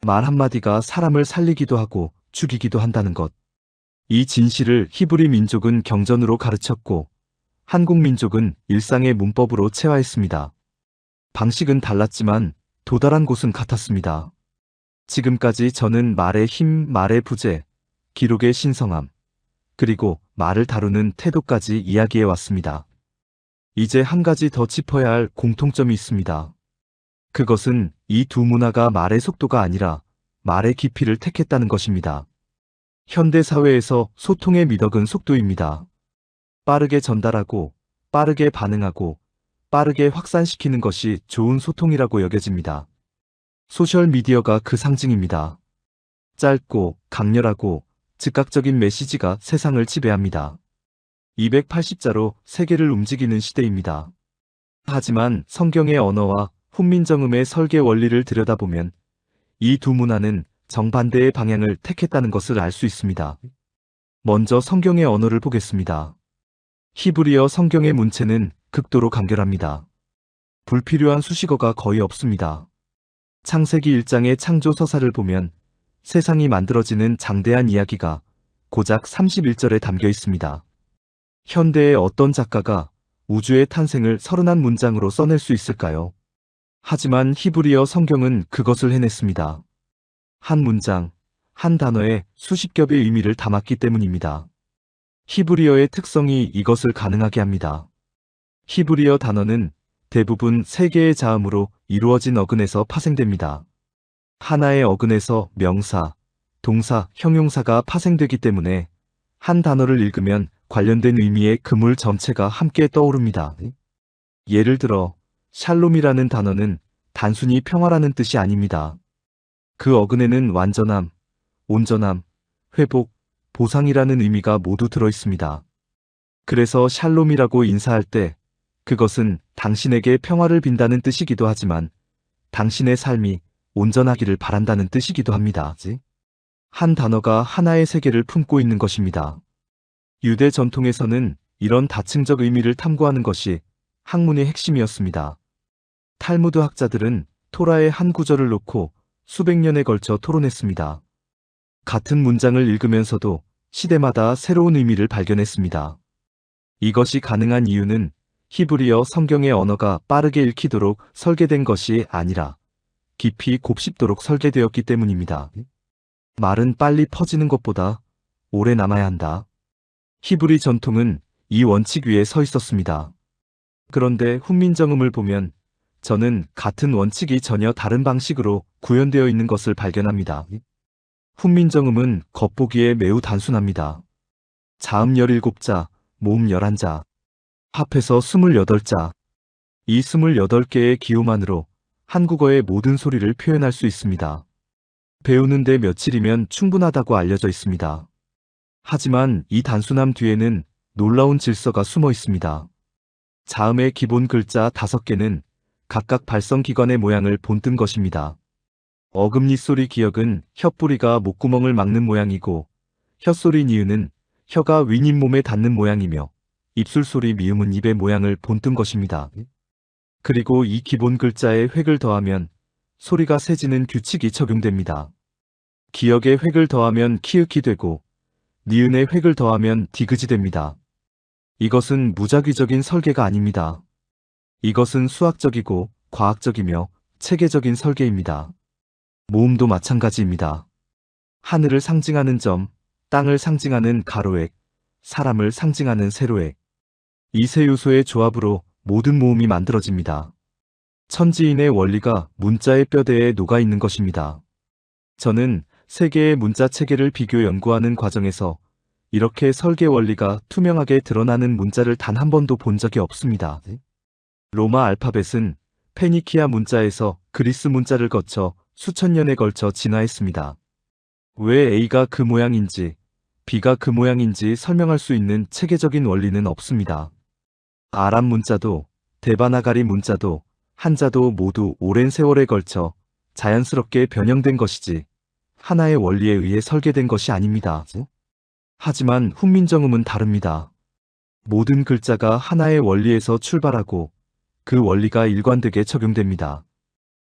말 한마디가 사람을 살리기도 하고 죽이기도 한다는 것. 이 진실을 히브리 민족은 경전으로 가르쳤고 한국 민족은 일상의 문법으로 체화했습니다. 방식은 달랐지만 도달한 곳은 같았습니다. 지금까지 저는 말의 힘, 말의 부재, 기록의 신성함, 그리고 말을 다루는 태도까지 이야기해 왔습니다. 이제 한 가지 더 짚어야 할 공통점이 있습니다. 그것은 이 두 문화가 말의 속도가 아니라 말의 깊이를 택했다는 것입니다. 현대 사회에서 소통의 미덕은 속도입니다. 빠르게 전달하고, 빠르게 반응하고, 빠르게 확산시키는 것이 좋은 소통이라고 여겨집니다. 소셜미디어가 그 상징입니다. 짧고, 강렬하고, 즉각적인 메시지가 세상을 지배합니다. 280자로 세계를 움직이는 시대입니다. 하지만 성경의 언어와 훈민정음의 설계 원리를 들여다보면 이 두 문화는 정반대의 방향을 택했다는 것을 알 수 있습니다. 먼저 성경의 언어를 보겠습니다. 히브리어 성경의 문체는 극도로 간결합니다. 불필요한 수식어가 거의 없습니다. 창세기 1장의 창조 서사를 보면 세상이 만들어지는 장대한 이야기가 고작 31절에 담겨 있습니다. 현대의 어떤 작가가 우주의 탄생을 31문장으로 써낼 수 있을까요? 하지만 히브리어 성경은 그것을 해냈습니다. 한 문장, 한 단어에 수십 겹의 의미를 담았기 때문입니다. 히브리어의 특성이 이것을 가능하게 합니다. 히브리어 단어는 대부분 세 개의 자음으로 이루어진 어근에서 파생됩니다. 하나의 어근에서 명사, 동사, 형용사가 파생되기 때문에 한 단어를 읽으면 관련된 의미의 그물 전체가 함께 떠오릅니다. 예를 들어 샬롬이라는 단어는 단순히 평화라는 뜻이 아닙니다. 그 어근에는 완전함, 온전함, 회복, 보상이라는 의미가 모두 들어 있습니다. 그래서 샬롬이라고 인사할 때 그것은 당신에게 평화를 빈다는 뜻이기도 하지만 당신의 삶이 온전하기를 바란다는 뜻이기도 합니다. 한 단어가 하나의 세계를 품고 있는 것입니다. 유대 전통에서는 이런 다층적 의미를 탐구하는 것이 학문의 핵심이었습니다. 탈무드 학자들은 토라의 한 구절을 놓고 수백 년에 걸쳐 토론했습니다. 같은 문장을 읽으면서도 시대마다 새로운 의미를 발견했습니다. 이것이 가능한 이유는 히브리어 성경의 언어가 빠르게 읽히도록 설계된 것이 아니라 깊이 곱씹도록 설계되었기 때문입니다. 말은 빨리 퍼지는 것보다 오래 남아야 한다. 히브리 전통은 이 원칙 위에 서 있었습니다. 그런데 훈민정음을 보면 저는 같은 원칙이 전혀 다른 방식으로 구현되어 있는 것을 발견합니다. 훈민정음은 겉보기에 매우 단순합니다. 자음 17자, 모음 11자, 합해서 28자. 이 28개의 기호만으로 한국어의 모든 소리를 표현할 수 있습니다. 배우는데 며칠이면 충분하다고 알려져 있습니다. 하지만 이 단순함 뒤에는 놀라운 질서가 숨어 있습니다. 자음의 기본 글자 5개는 각각 발성기관의 모양을 본뜬 것입니다. 어금니 소리 기역은 혀뿌리가 목구멍을 막는 모양이고 혀소리 니은은 혀가 윗잇몸에 닿는 모양이며 입술 소리 미음은 입의 모양을 본뜬 것입니다. 그리고 이 기본 글자에 획을 더하면 소리가 세지는 규칙이 적용됩니다. 기역에 획을 더하면 키읔이 되고 니은에 획을 더하면 디귿이 됩니다. 이것은 무작위적인 설계가 아닙니다. 이것은 수학적이고 과학적이며 체계적인 설계입니다. 모음도 마찬가지입니다. 하늘을 상징하는 점, 땅을 상징하는 가로획, 사람을 상징하는 세로획. 이 세 요소의 조합으로 모든 모음이 만들어집니다. 천지인의 원리가 문자의 뼈대에 녹아있는 것입니다. 저는 세 개의 문자 체계를 비교 연구하는 과정에서 이렇게 설계 원리가 투명하게 드러나는 문자를 단 한 번도 본 적이 없습니다. 로마 알파벳은 페니키아 문자에서 그리스 문자를 거쳐 수천 년에 걸쳐 진화했습니다. 왜 A가 그 모양인지 B가 그 모양인지 설명할 수 있는 체계적인 원리는 없습니다. 아람 문자도 데바나가리 문자도 한자도 모두 오랜 세월에 걸쳐 자연스럽게 변형된 것이지 하나의 원리에 의해 설계된 것이 아닙니다. 하지만 훈민정음은 다릅니다. 모든 글자가 하나의 원리에서 출발하고 그 원리가 일관되게 적용됩니다.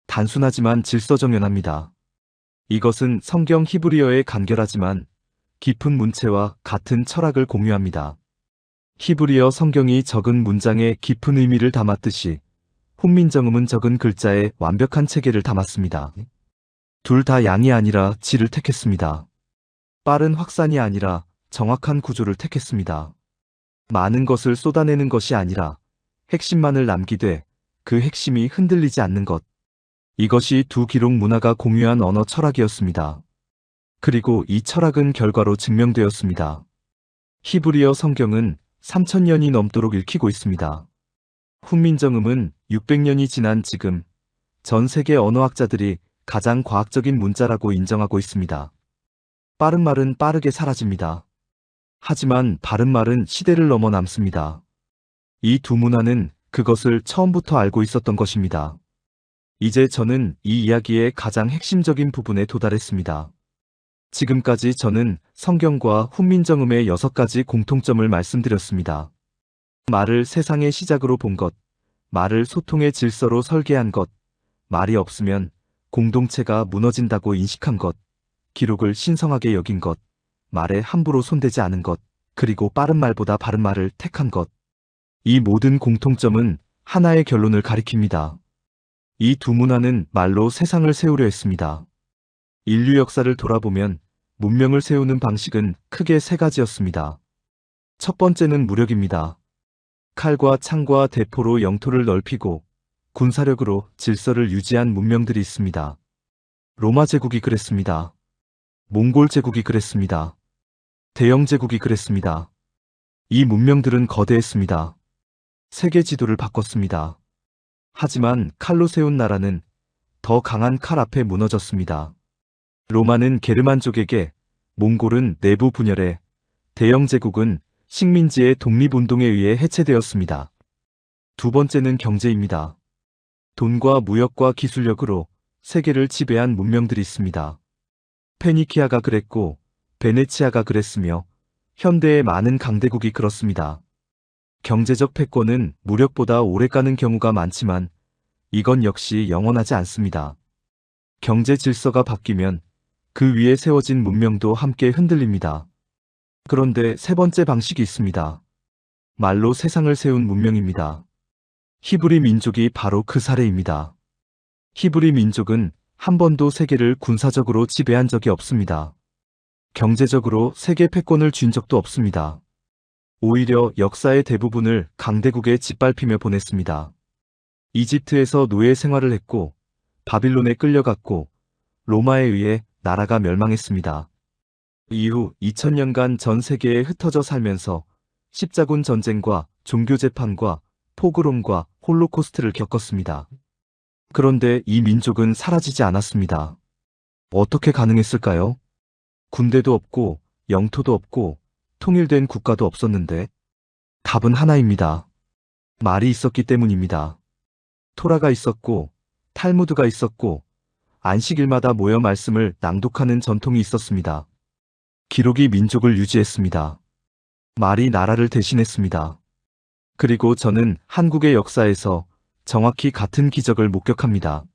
단순하지만 질서정연합니다. 이것은 성경 히브리어에 간결하지만 깊은 문체와 같은 철학을 공유합니다. 히브리어 성경이 적은 문장에 깊은 의미를 담았듯이 훈민정음은 적은 글자에 완벽한 체계를 담았습니다. 둘 다 양이 아니라 질을 택했습니다. 빠른 확산이 아니라 정확한 구조를 택했습니다. 많은 것을 쏟아내는 것이 아니라 핵심만을 남기되 그 핵심이 흔들리지 않는 것. 이것이 두 기록 문화가 공유한 언어 철학이었습니다. 그리고 이 철학은 결과로 증명되었습니다. 히브리어 성경은 3000년이 넘도록 읽히고 있습니다. 훈민정음은 600년이 지난 지금 전 세계 언어학자들이 가장 과학적인 문자라고 인정하고 있습니다. 빠른 말은 빠르게 사라집니다. 하지만 바른 말은 시대를 넘어 남습니다. 이 두 문화는 그것을 처음부터 알고 있었던 것입니다. 이제 저는 이 이야기의 가장 핵심적인 부분에 도달했습니다. 지금까지 저는 성경과 훈민정음의 6가지 공통점을 말씀드렸습니다. 말을 세상의 시작으로 본 것, 말을 소통의 질서로 설계한 것, 말이 없으면 공동체가 무너진다고 인식한 것, 기록을 신성하게 여긴 것, 말에 함부로 손대지 않은 것, 그리고 빠른 말보다 바른 말을 택한 것. 이 모든 공통점은 하나의 결론을 가리킵니다. 이 두 문화는 말로 세상을 세우려 했습니다. 인류 역사를 돌아보면 문명을 세우는 방식은 크게 3가지였습니다. 첫 번째는 무력입니다. 칼과 창과 대포로 영토를 넓히고 군사력으로 질서를 유지한 문명들이 있습니다. 로마 제국이 그랬습니다. 몽골 제국이 그랬습니다. 대영 제국이 그랬습니다. 이 문명들은 거대했습니다. 세계 지도를 바꿨습니다. 하지만 칼로 세운 나라는 더 강한 칼 앞에 무너졌습니다. 로마는 게르만족에게, 몽골은 내부 분열에, 대영 제국은 식민지의 독립운동에 의해 해체되었습니다. 두 번째는 경제입니다. 돈과 무역과 기술력으로 세계를 지배한 문명들이 있습니다. 페니키아가 그랬고 베네치아가 그랬으며 현대의 많은 강대국이 그렇습니다. 경제적 패권은 무력보다 오래 가는 경우가 많지만 이건 역시 영원하지 않습니다. 경제 질서가 바뀌면 그 위에 세워진 문명도 함께 흔들립니다. 그런데 세 번째 방식이 있습니다. 말로 세상을 세운 문명입니다. 히브리 민족이 바로 그 사례입니다. 히브리 민족은 한 번도 세계를 군사적으로 지배한 적이 없습니다. 경제적으로 세계 패권을 쥔 적도 없습니다. 오히려 역사의 대부분을 강대국에 짓밟히며 보냈습니다. 이집트에서 노예 생활을 했고 바빌론에 끌려갔고 로마에 의해 나라가 멸망했습니다. 이후 2000년간 전 세계에 흩어져 살면서 십자군 전쟁과 종교 재판과 포그롬과 홀로코스트를 겪었습니다. 그런데 이 민족은 사라지지 않았습니다. 어떻게 가능했을까요? 군대도 없고 영토도 없고 통일된 국가도 없었는데 답은 하나입니다. 말이 있었기 때문입니다. 토라가 있었고 탈무드가 있었고 안식일마다 모여 말씀을 낭독하는 전통이 있었습니다. 기록이 민족을 유지했습니다. 말이 나라를 대신했습니다. 그리고 저는 한국의 역사에서 정확히 같은 기적을 목격합니다.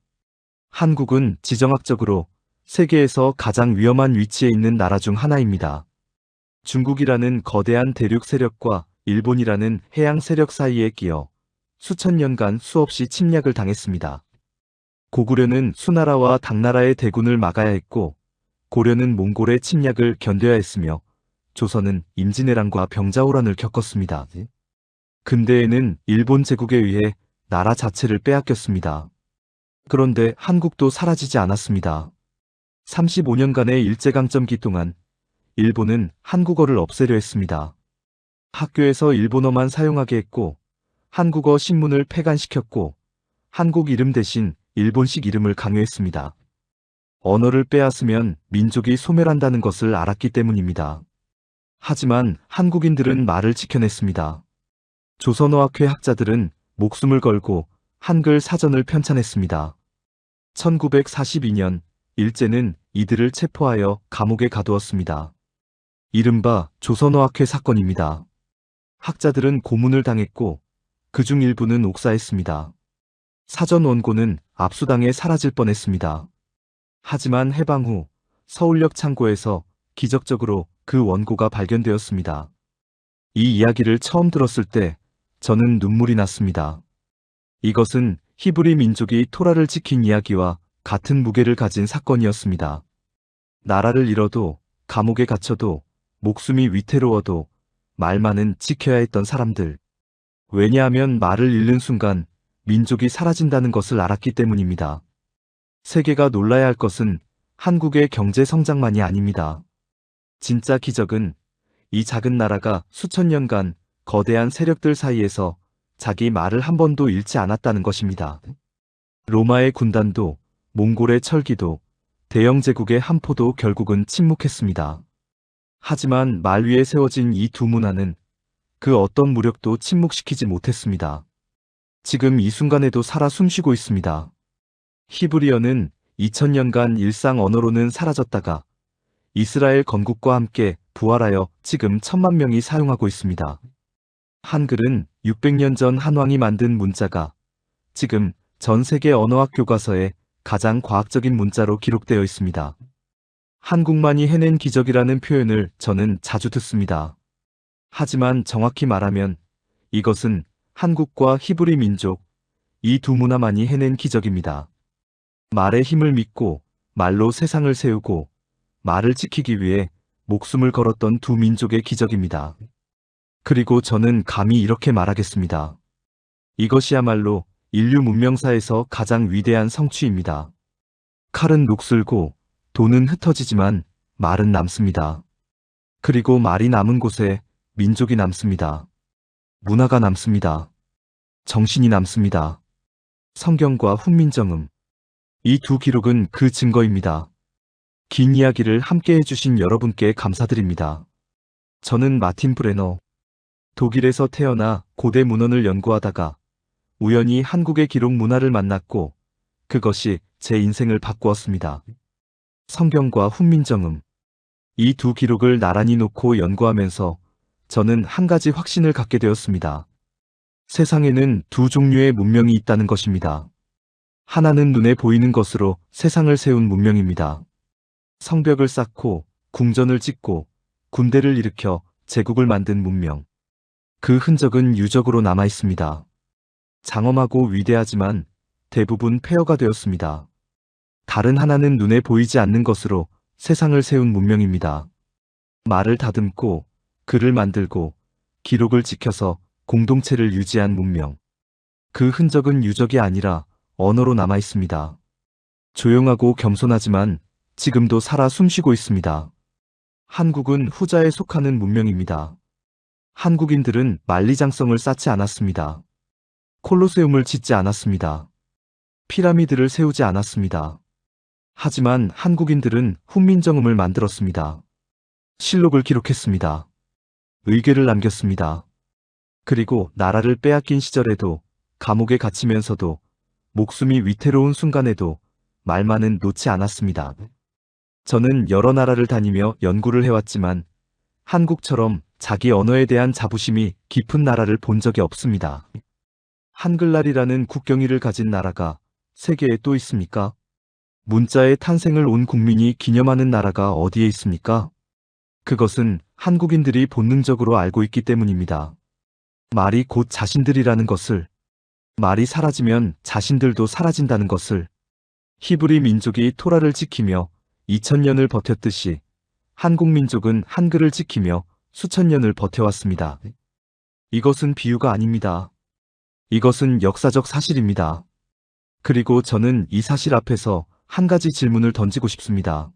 한국은 지정학적으로 세계에서 가장 위험한 위치에 있는 나라 중 하나입니다. 중국이라는 거대한 대륙 세력과 일본이라는 해양 세력 사이에 끼어 수천 년간 수없이 침략을 당했습니다. 고구려는 수나라와 당나라의 대군을 막아야 했고 고려는 몽골의 침략을 견뎌야 했으며 조선은 임진왜란과 병자호란을 겪었습니다. 근대에는 일본 제국에 의해 나라 자체를 빼앗겼습니다. 그런데 한국도 사라지지 않았습니다. 35년간의 일제강점기 동안 일본은 한국어를 없애려 했습니다. 학교에서 일본어만 사용하게 했고, 한국어 신문을 폐간시켰고, 한국 이름 대신 일본식 이름을 강요했습니다. 언어를 빼앗으면 민족이 소멸한다는 것을 알았기 때문입니다. 하지만 한국인들은 말을 지켜냈습니다. 조선어학회 학자들은 목숨을 걸고 한글 사전을 편찬했습니다. 1942년 일제는 이들을 체포하여 감옥에 가두었습니다. 이른바 조선어학회 사건입니다. 학자들은 고문을 당했고 그중 일부는 옥사했습니다. 사전 원고는 압수당해 사라질 뻔했습니다. 하지만 해방 후 서울역 창고에서 기적적으로 그 원고가 발견되었습니다. 이 이야기를 처음 들었을 때 저는 눈물이 났습니다. 이것은 히브리 민족이 토라를 지킨 이야기와 같은 무게를 가진 사건이었습니다. 나라를 잃어도 감옥에 갇혀도 목숨이 위태로워도 말만은 지켜야 했던 사람들. 왜냐하면 말을 잃는 순간 민족이 사라진다는 것을 알았기 때문입니다. 세계가 놀라야 할 것은 한국의 경제 성장만이 아닙니다. 진짜 기적은 이 작은 나라가 수천 년간 거대한 세력들 사이에서 자기 말을 한 번도 잃지 않았다는 것입니다. 로마의 군단도, 몽골의 철기도, 대영 제국의 함포도 결국은 침묵했습니다. 하지만 말 위에 세워진 이 두 문화는 그 어떤 무력도 침묵시키지 못했습니다. 지금 이 순간에도 살아 숨쉬고 있습니다. 히브리어는 2000년간 일상 언어로는 사라졌다가 이스라엘 건국과 함께 부활하여 지금 1000만 명이 사용하고 있습니다. 한글은 600년 전 한왕이 만든 문자가 지금 전 세계 언어학 교과서에 가장 과학적인 문자로 기록되어 있습니다. 한국만이 해낸 기적이라는 표현을 저는 자주 듣습니다. 하지만 정확히 말하면 이것은 한국과 히브리 민족, 이 두 문화만이 해낸 기적입니다. 말의 힘을 믿고 말로 세상을 세우고 말을 지키기 위해 목숨을 걸었던 두 민족의 기적입니다. 그리고 저는 감히 이렇게 말하겠습니다. 이것이야말로 인류 문명사에서 가장 위대한 성취입니다. 칼은 녹슬고 돈은 흩어지지만 말은 남습니다. 그리고 말이 남은 곳에 민족이 남습니다. 문화가 남습니다. 정신이 남습니다. 성경과 훈민정음. 이 두 기록은 그 증거입니다. 긴 이야기를 함께 해주신 여러분께 감사드립니다. 저는 마틴 브레너. 독일에서 태어나 고대 문헌을 연구하다가 우연히 한국의 기록 문화를 만났고 그것이 제 인생을 바꾸었습니다. 성경과 훈민정음. 이 두 기록을 나란히 놓고 연구하면서 저는 한 가지 확신을 갖게 되었습니다. 세상에는 두 종류의 문명이 있다는 것입니다. 하나는 눈에 보이는 것으로 세상을 세운 문명입니다. 성벽을 쌓고 궁전을 짓고 군대를 일으켜 제국을 만든 문명. 그 흔적은 유적으로 남아 있습니다. 장엄하고 위대하지만 대부분 폐허가 되었습니다. 다른 하나는 눈에 보이지 않는 것으로 세상을 세운 문명입니다. 말을 다듬고 글을 만들고 기록을 지켜서 공동체를 유지한 문명. 그 흔적은 유적이 아니라 언어로 남아 있습니다. 조용하고 겸손하지만 지금도 살아 숨쉬고 있습니다. 한국은 후자에 속하는 문명입니다. 한국인들은 만리장성을 쌓지 않았습니다. 콜로세움을 짓지 않았습니다. 피라미드를 세우지 않았습니다. 하지만 한국인들은 훈민정음을 만들었습니다. 실록을 기록했습니다. 의궤를 남겼습니다. 그리고 나라를 빼앗긴 시절에도 감옥에 갇히면서도 목숨이 위태로운 순간에도 말만은 놓지 않았습니다. 저는 여러 나라를 다니며 연구를 해왔지만 한국처럼 자기 언어에 대한 자부심이 깊은 나라를 본 적이 없습니다. 한글날이라는 국경일을 가진 나라가 세계에 또 있습니까? 문자의 탄생을 온 국민이 기념하는 나라가 어디에 있습니까? 그것은 한국인들이 본능적으로 알고 있기 때문입니다. 말이 곧 자신들이라는 것을, 말이 사라지면 자신들도 사라진다는 것을, 히브리 민족이 토라를 지키며 2000년을 버텼듯이 한국 민족은 한글을 지키며 수천 년을 버텨왔습니다. 이것은 비유가 아닙니다. 이것은 역사적 사실입니다. 그리고 저는 이 사실 앞에서 한 가지 질문을 던지고 싶습니다.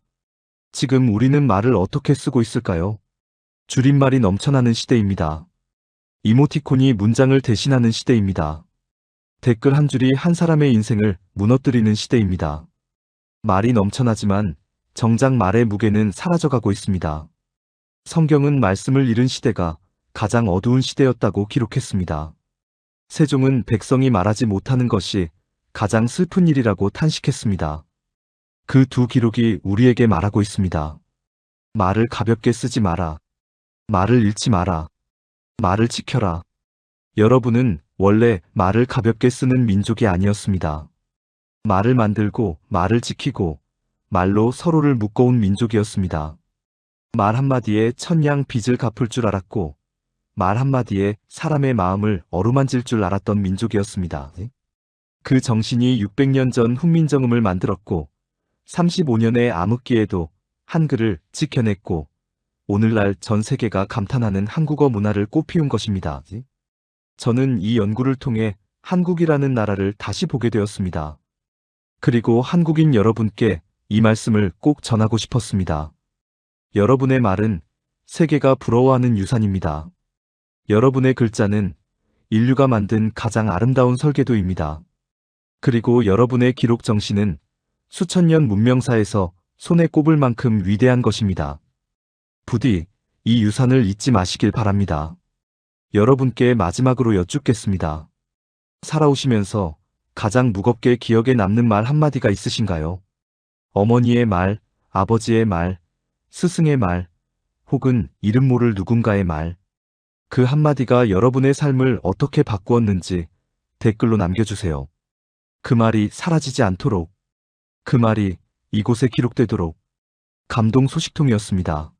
지금 우리는 말을 어떻게 쓰고 있을까요? 줄임말이 넘쳐나는 시대입니다. 이모티콘이 문장을 대신하는 시대입니다. 댓글 한 줄이 한 사람의 인생을 무너뜨리는 시대입니다. 말이 넘쳐나지만 정작 말의 무게는 사라져가고 있습니다. 성경은 말씀을 잃은 시대가 가장 어두운 시대였다고 기록했습니다. 세종은 백성이 말하지 못하는 것이 가장 슬픈 일이라고 탄식했습니다. 그 두 기록이 우리에게 말하고 있습니다. 말을 가볍게 쓰지 마라. 말을 잃지 마라. 말을 지켜라. 여러분은 원래 말을 가볍게 쓰는 민족이 아니었습니다. 말을 만들고 말을 지키고 말로 서로를 묶어온 민족이었습니다. 말 한마디에 천냥 빚을 갚을 줄 알았고 말 한마디에 사람의 마음을 어루만질 줄 알았던 민족이었습니다. 그 정신이 600년 전 훈민정음을 만들었고 35년의 암흑기에도 한글을 지켜냈고 오늘날 전 세계가 감탄하는 한국어 문화를 꽃피운 것입니다. 저는 이 연구를 통해 한국이라는 나라를 다시 보게 되었습니다. 그리고 한국인 여러분께 이 말씀을 꼭 전하고 싶었습니다. 여러분의 말은 세계가 부러워하는 유산입니다. 여러분의 글자는 인류가 만든 가장 아름다운 설계도입니다. 그리고 여러분의 기록 정신은 수천 년 문명사에서 손에 꼽을 만큼 위대한 것입니다. 부디 이 유산을 잊지 마시길 바랍니다. 여러분께 마지막으로 여쭙겠습니다. 살아오시면서 가장 무겁게 기억에 남는 말 한마디가 있으신가요? 어머니의 말, 아버지의 말, 스승의 말, 혹은 이름 모를 누군가의 말. 그 한마디가 여러분의 삶을 어떻게 바꾸었는지 댓글로 남겨주세요. 그 말이 사라지지 않도록, 그 말이 이곳에 기록되도록. 감동 소식통이었습니다.